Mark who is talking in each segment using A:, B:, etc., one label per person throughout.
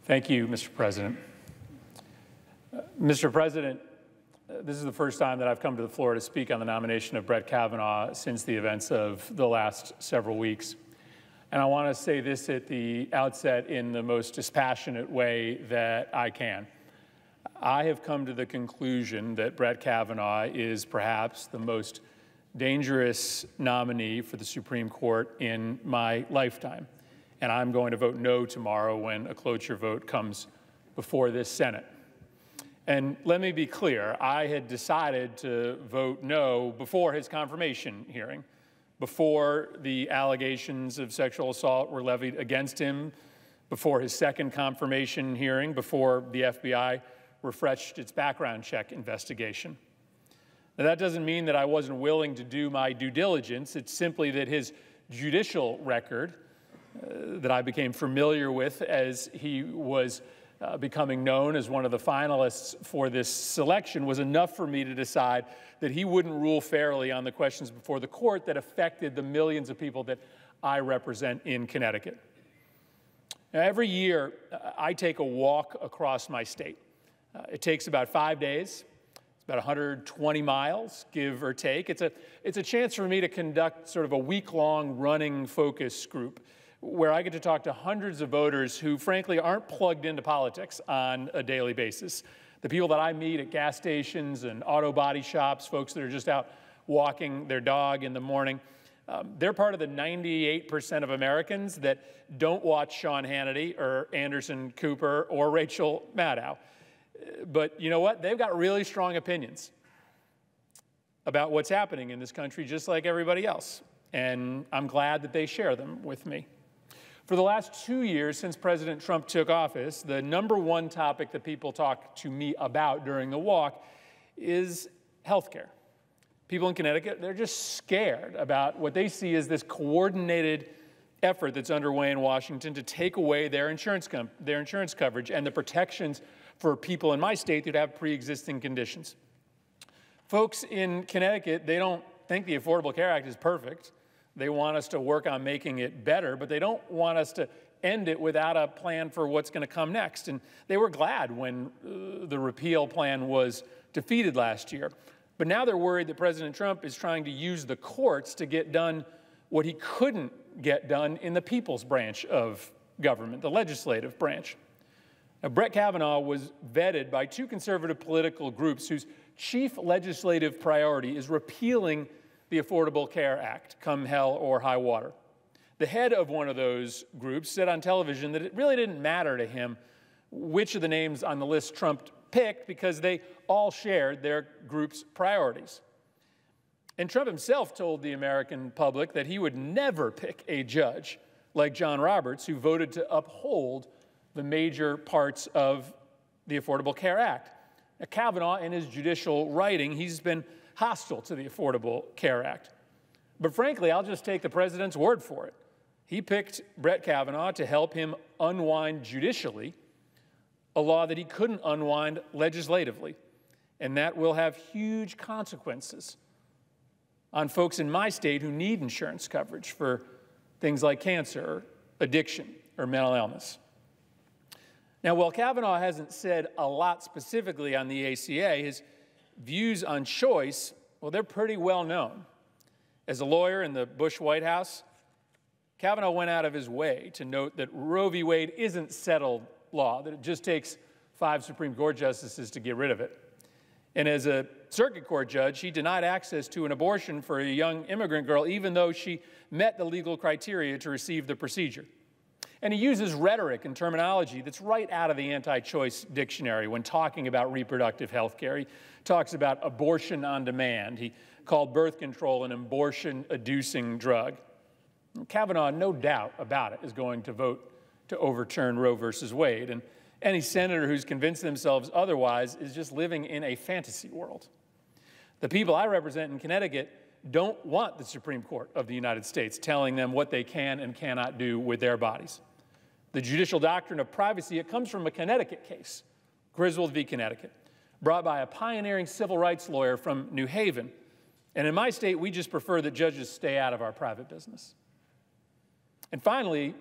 A: Thank you, Mr. President. Mr. President, this is the first time that I've come to the floor to speak on the nomination of Brett Kavanaugh since the events of the last several weeks. And I want to say this at the outset in the most dispassionate way that I can. I have come to the conclusion that Brett Kavanaugh is perhaps the most dangerous nominee for the Supreme Court in my lifetime. And I'm going to vote no tomorrow when a cloture vote comes before this Senate. And let me be clear, I had decided to vote no before his confirmation hearing, before the allegations of sexual assault were levied against him, before his second confirmation hearing, before the FBI refreshed its background check investigation. Now, that doesn't mean that I wasn't willing to do my due diligence. It's simply that his judicial record that I became familiar with as he was becoming known as one of the finalists for this selection was enough for me to decide that he wouldn't rule fairly on the questions before the court that affected the millions of people that I represent in Connecticut. Now, every year, I take a walk across my state. It takes about 5 days. It's about 120 miles, give or take. It's a chance for me to conduct sort of a week-long running focus group where I get to talk to hundreds of voters who, frankly, aren't plugged into politics on a daily basis. The people that I meet at gas stations and auto body shops, folks that are just out walking their dog in the morning, they're part of the 98% of Americans that don't watch Sean Hannity or Anderson Cooper or Rachel Maddow. But you know what? They've got really strong opinions about what's happening in this country, just like everybody else. And I'm glad that they share them with me. For the last 2 years since President Trump took office, the #1 topic that people talk to me about during the walk is health care. People in Connecticut, they're just scared about what they see as this coordinated effort that's underway in Washington to take away their insurance coverage and the protections for people in my state that have pre-existing conditions. Folks in Connecticut, they don't think the Affordable Care Act is perfect. They want us to work on making it better, but they don't want us to end it without a plan for what's going to come next. And they were glad when the repeal plan was defeated last year. But now they're worried that President Trump is trying to use the courts to get done what he couldn't get done in the people's branch of government, the legislative branch. Now, Brett Kavanaugh was vetted by 2 conservative political groups whose chief legislative priority is repealing the Affordable Care Act, come hell or high water. The head of one of those groups said on television that it really didn't matter to him which of the names on the list Trump picked because they all shared their group's priorities. And Trump himself told the American public that he would never pick a judge like John Roberts, who voted to uphold the major parts of the Affordable Care Act. Now, Kavanaugh, in his judicial writing, he's been hostile to the Affordable Care Act. But frankly, I'll just take the president's word for it. He picked Brett Kavanaugh to help him unwind judicially a law that he couldn't unwind legislatively. And that will have huge consequences on folks in my state who need insurance coverage for things like cancer, addiction, or mental illness. Now, while Kavanaugh hasn't said a lot specifically on the ACA, his views on choice, well, they're pretty well known. As a lawyer in the Bush White House, Kavanaugh went out of his way to note that Roe v. Wade isn't settled law, that it just takes 5 Supreme Court justices to get rid of it. And as a circuit court judge, he denied access to an abortion for a young immigrant girl, even though she met the legal criteria to receive the procedure. And he uses rhetoric and terminology that's right out of the anti-choice dictionary when talking about reproductive health care. He talks about abortion on demand. He called birth control an abortion-inducing drug. Kavanaugh, no doubt about it, is going to vote to overturn Roe versus Wade. And any senator who's convinced themselves otherwise is just living in a fantasy world. The people I represent in Connecticut don't want the Supreme Court of the United States telling them what they can and cannot do with their bodies. The judicial doctrine of privacy, it comes from a Connecticut case, Griswold v. Connecticut, brought by a pioneering civil rights lawyer from New Haven. And in my state, we just prefer that judges stay out of our private business. And finally,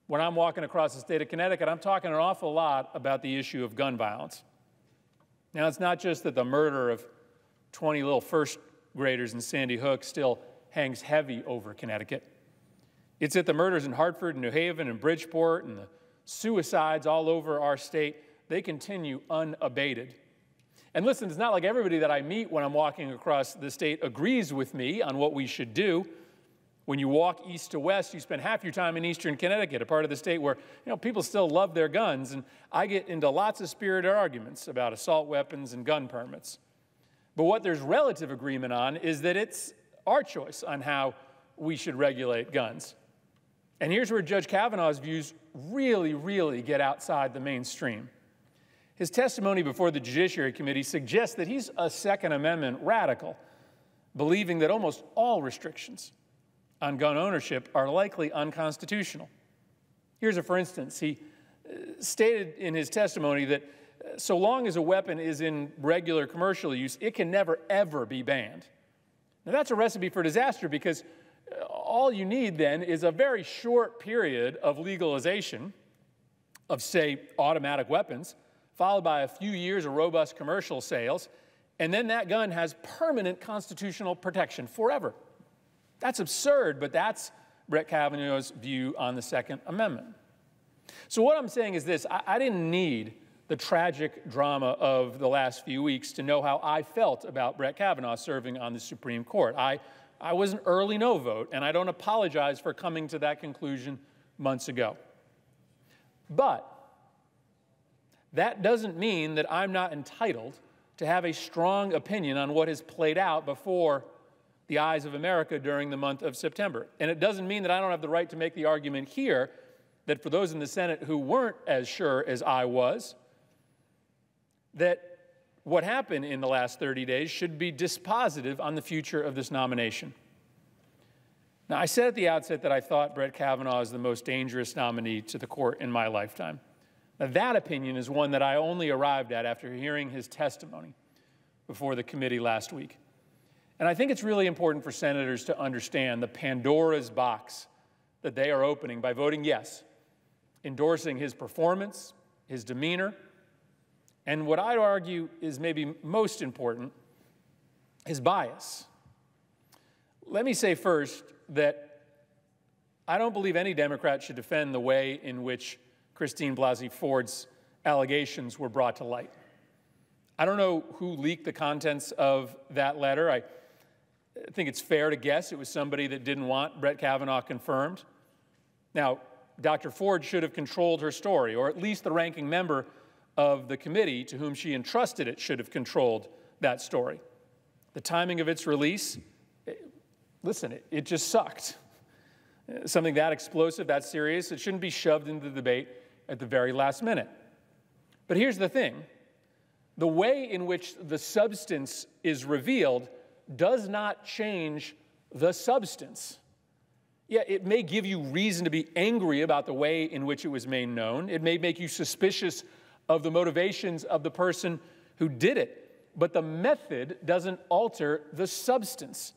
A: When I'm walking across the state of Connecticut, I'm talking an awful lot about the issue of gun violence. Now, it's not just that the murder of 20 little first graders in Sandy Hook still hangs heavy over Connecticut. It's that the murders in Hartford and New Haven and Bridgeport and the suicides all over our state, they continue unabated. And listen, it's not like everybody that I meet when I'm walking across the state agrees with me on what we should do. When you walk east to west, you spend half your time in eastern Connecticut, a part of the state where people still love their guns, and I get into lots of spirited arguments about assault weapons and gun permits. But what there's relative agreement on is that it's our choice on how we should regulate guns. And here's where Judge Kavanaugh's views really get outside the mainstream. His testimony before the Judiciary Committee suggests that he's a Second Amendment radical, believing that almost all restrictions on gun ownership are likely unconstitutional. Here's a for instance. He stated in his testimony that so long as a weapon is in regular commercial use, it can never, ever be banned. Now, that's a recipe for disaster because all you need then is a very short period of legalization of, say, automatic weapons, followed by a few years of robust commercial sales, and then that gun has permanent constitutional protection forever. That's absurd, but that's Brett Kavanaugh's view on the Second Amendment. So what I'm saying is this: I didn't need the tragic drama of the last few weeks to know how I felt about Brett Kavanaugh serving on the Supreme Court. I was an early no vote, and I don't apologize for coming to that conclusion months ago. But that doesn't mean that I'm not entitled to have a strong opinion on what has played out before the eyes of America during the month of September. And it doesn't mean that I don't have the right to make the argument here that for those in the Senate who weren't as sure as I was, that what happened in the last 30 days should be dispositive on the future of this nomination. Now, I said at the outset that I thought Brett Kavanaugh is the most dangerous nominee to the court in my lifetime. Now, that opinion is one that I only arrived at after hearing his testimony before the committee last week. And I think it's really important for senators to understand the Pandora's box that they are opening by voting yes, endorsing his performance, his demeanor, and what I'd argue is maybe most important, his bias. Let me say first that I don't believe any Democrat should defend the way in which Christine Blasey Ford's allegations were brought to light. I don't know who leaked the contents of that letter. I think it's fair to guess it was somebody that didn't want Brett Kavanaugh confirmed. Now, Dr. Ford should have controlled her story, or at least the ranking member of the committee to whom she entrusted it should have controlled that story. The timing of its release, listen, it just sucked. Something that explosive, that serious, it shouldn't be shoved into the debate at the very last minute. But here's the thing. The way in which the substance is revealed does not change the substance. Yeah, it may give you reason to be angry about the way in which it was made known. It may make you suspicious of the motivations of the person who did it. But the method doesn't alter the substance.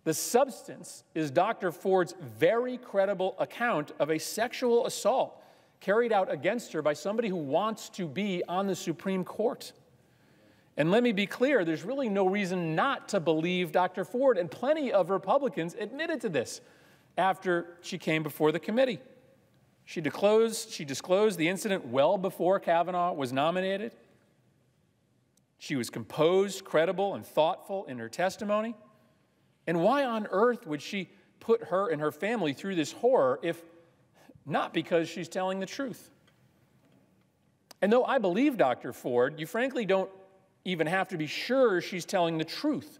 A: The substance is Dr. Ford's very credible account of a sexual assault carried out against her by somebody who wants to be on the Supreme Court. And let me be clear, there's really no reason not to believe Dr. Ford, and plenty of Republicans admitted to this after she came before the committee. She disclosed the incident well before Kavanaugh was nominated. She was composed, credible, and thoughtful in her testimony. And why on earth would she put her and her family through this horror if not because she's telling the truth? And though I believe Dr. Ford, you frankly don't even have to be sure she's telling the truth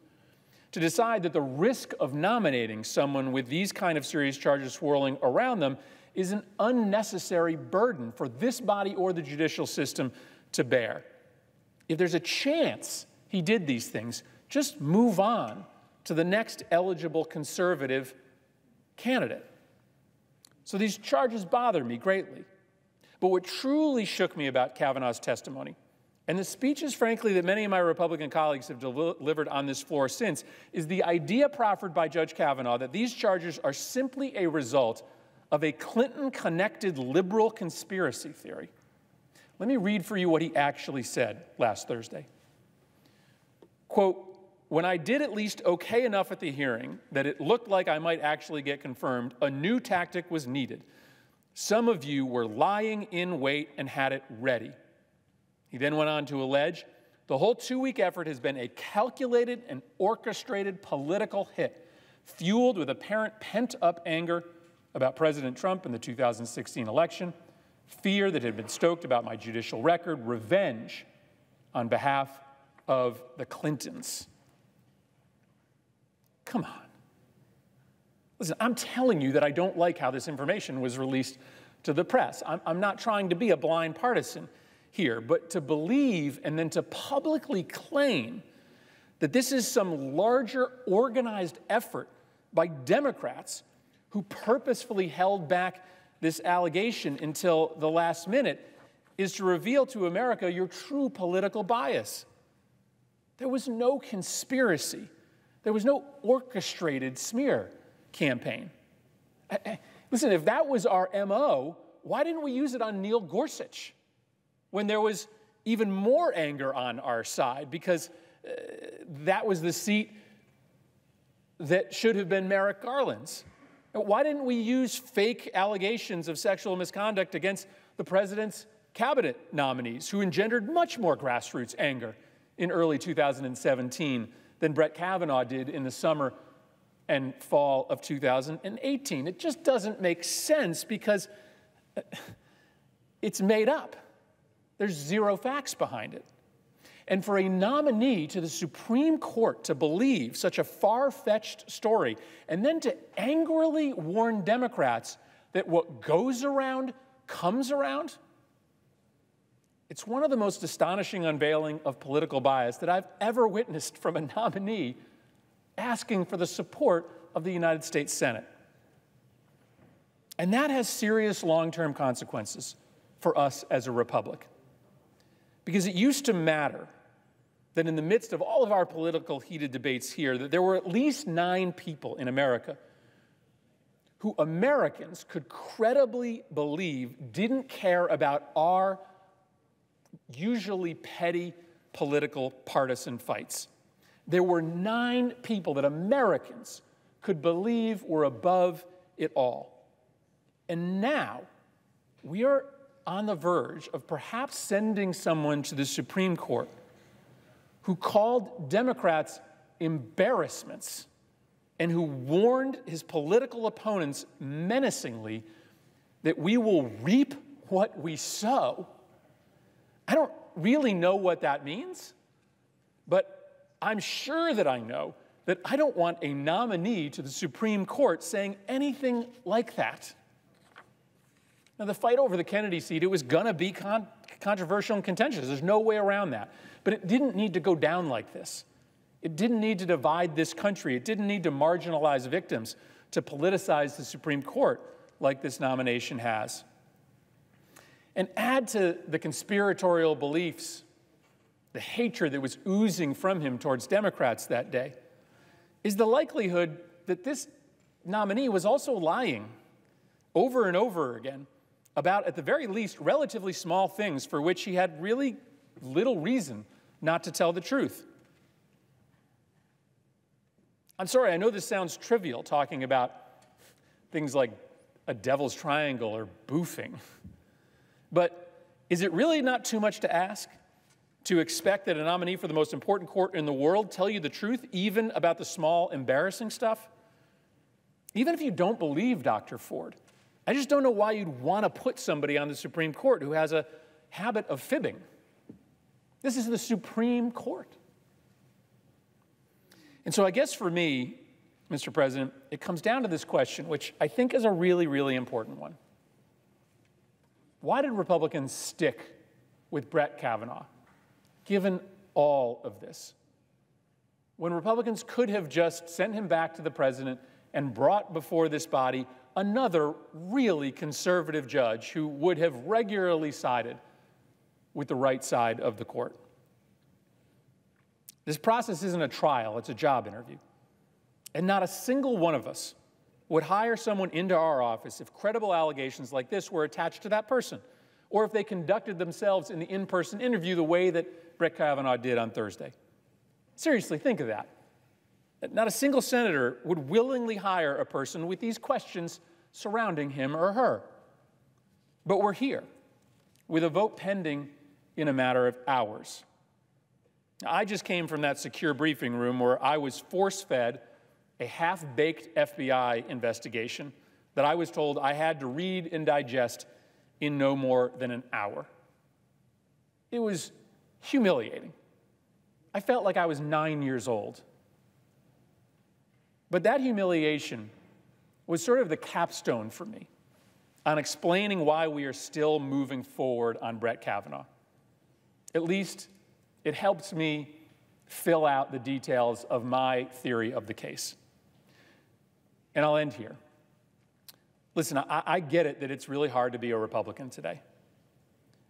A: to decide that the risk of nominating someone with these kind of serious charges swirling around them is an unnecessary burden for this body or the judicial system to bear. If there's a chance he did these things, just move on to the next eligible conservative candidate. So these charges bother me greatly. But what truly shook me about Kavanaugh's testimony, and the speeches, frankly, that many of my Republican colleagues have delivered on this floor since, is the idea proffered by Judge Kavanaugh that these charges are simply a result of a Clinton-connected liberal conspiracy theory. Let me read for you what he actually said last Thursday. Quote, "When I did at least okay enough at the hearing that it looked like I might actually get confirmed, a new tactic was needed. Some of you were lying in wait and had it ready." He then went on to allege, "The whole 2-week effort has been a calculated and orchestrated political hit, fueled with apparent pent-up anger about President Trump in the 2016 election, fear that had been stoked about my judicial record, revenge on behalf of the Clintons." Come on. Listen, I'm telling you that I don't like how this information was released to the press. I'm not trying to be a blind partisan here, but to believe and then to publicly claim that this is some larger organized effort by Democrats who purposefully held back this allegation until the last minute is to reveal to America your true political bias. There was no conspiracy. There was no orchestrated smear campaign. Listen, if that was our MO, why didn't we use it on Neil Gorsuch when there was even more anger on our side? Because that was the seat that should have been Merrick Garland's. Why didn't we use fake allegations of sexual misconduct against the president's cabinet nominees, who engendered much more grassroots anger in early 2017 than Brett Kavanaugh did in the summer and fall of 2018? It just doesn't make sense because it's made up. There's zero facts behind it. And for a nominee to the Supreme Court to believe such a far-fetched story and then to angrily warn Democrats that what goes around comes around, it's one of the most astonishing unveiling of political bias that I've ever witnessed from a nominee asking for the support of the United States Senate. And that has serious long-term consequences for us as a republic. Because it used to matter that in the midst of all of our political heated debates here, that there were at least 9 people in America who Americans could credibly believe didn't care about our usually petty political partisan fights. There were 9 people that Americans could believe were above it all. And now we are on the verge of perhaps sending someone to the Supreme Court who called Democrats embarrassments and who warned his political opponents menacingly that we will reap what we sow. I don't really know what that means, but I'm sure that I know that I don't want a nominee to the Supreme Court saying anything like that. Now, the fight over the Kennedy seat, it was going to be controversial and contentious. There's no way around that. But it didn't need to go down like this. It didn't need to divide this country. It didn't need to marginalize victims, to politicize the Supreme Court like this nomination has. And add to the conspiratorial beliefs, the hatred that was oozing from him towards Democrats that day, is the likelihood that this nominee was also lying over and over again about, at the very least, relatively small things for which he had really little reason not to tell the truth. I'm sorry, I know this sounds trivial, talking about things like a devil's triangle or boofing. But is it really not too much to ask to expect that a nominee for the most important court in the world tell you the truth, even about the small, embarrassing stuff? Even if you don't believe Dr. Ford, I just don't know why you'd want to put somebody on the Supreme Court who has a habit of fibbing. This is the Supreme Court. And so I guess for me, Mr. President, it comes down to this question, which I think is a really, really important one. Why did Republicans stick with Brett Kavanaugh, given all of this? When Republicans could have just sent him back to the president and brought before this body another really conservative judge who would have regularly sided with the right side of the court. This process isn't a trial, it's a job interview. And not a single one of us would hire someone into our office if credible allegations like this were attached to that person, or if they conducted themselves in the in-person interview the way that Brett Kavanaugh did on Thursday. Seriously, think of that. Not a single senator would willingly hire a person with these questions surrounding him or her. But we're here, with a vote pending in a matter of hours. I just came from that secure briefing room where I was force-fed a half-baked FBI investigation that I was told I had to read and digest in no more than an hour. It was humiliating. I felt like I was 9 years old. But that humiliation was sort of the capstone for me on explaining why we are still moving forward on Brett Kavanaugh. At least it helps me fill out the details of my theory of the case. And I'll end here. Listen, I get it that it's really hard to be a Republican today.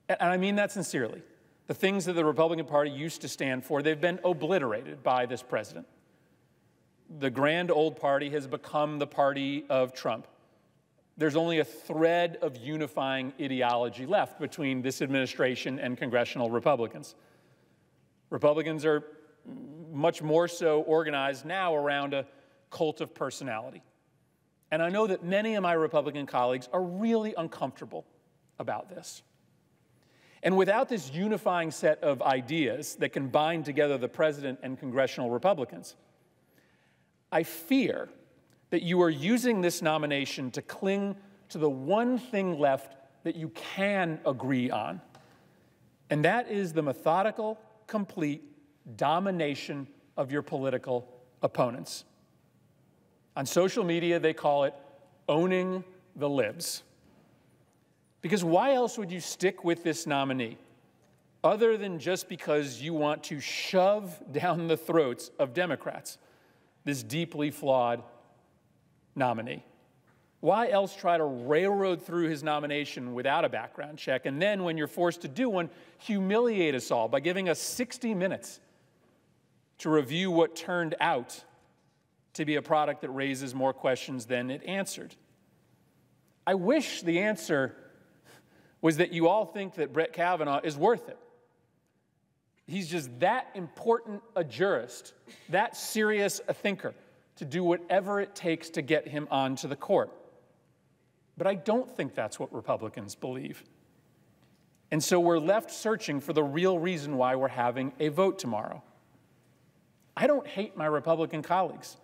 A: And I mean that sincerely. The things that the Republican Party used to stand for, they've been obliterated by this president. The grand old party has become the party of Trump. There's only a thread of unifying ideology left between this administration and congressional Republicans. Republicans are much more so organized now around a cult of personality. And I know that many of my Republican colleagues are really uncomfortable about this. And without this unifying set of ideas that can bind together the president and congressional Republicans, I fear that you are using this nomination to cling to the one thing left that you can agree on, and that is the methodical, complete domination of your political opponents. On social media, they call it owning the libs. Because why else would you stick with this nominee, other than just because you want to shove down the throats of Democrats this deeply flawed nominee? Why else try to railroad through his nomination without a background check, and then when you're forced to do one, humiliate us all by giving us 60 minutes to review what turned out to be a product that raises more questions than it answered? I wish the answer was that you all think that Brett Kavanaugh is worth it. He's just that important a jurist, that serious a thinker, to do whatever it takes to get him onto the court. But I don't think that's what Republicans believe. And so we're left searching for the real reason why we're having a vote tomorrow. I don't hate my Republican colleagues.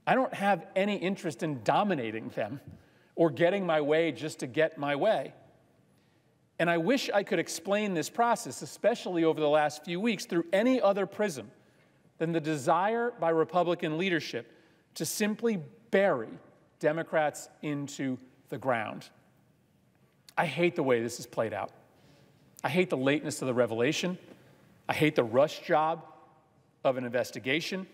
A: I don't have any interest in dominating them or getting my way just to get my way. And I wish I could explain this process, especially over the last few weeks, through any other prism than the desire by Republican leadership to simply bury Democrats into the ground. I hate the way this has played out. I hate the lateness of the revelation. I hate the rush job of an investigation.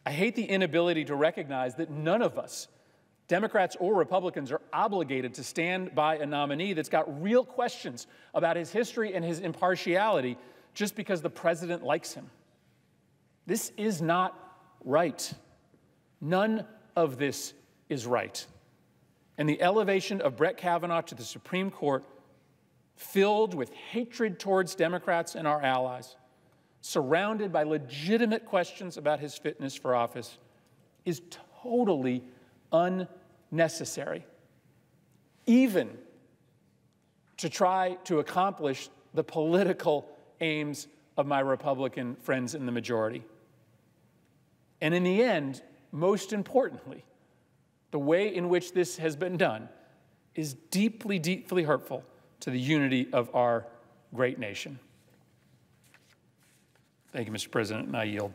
A: I hate the inability to recognize that none of us, Democrats or Republicans, are obligated to stand by a nominee that's got real questions about his history and his impartiality just because the president likes him. This is not right. None of this is right. And the elevation of Brett Kavanaugh to the Supreme Court, filled with hatred towards Democrats and our allies, surrounded by legitimate questions about his fitness for office, is totally unnecessary, even to try to accomplish the political aims of my Republican friends in the majority. And in the end, most importantly, the way in which this has been done is deeply, deeply hurtful to the unity of our great nation. Thank you, Mr. President, and I yield.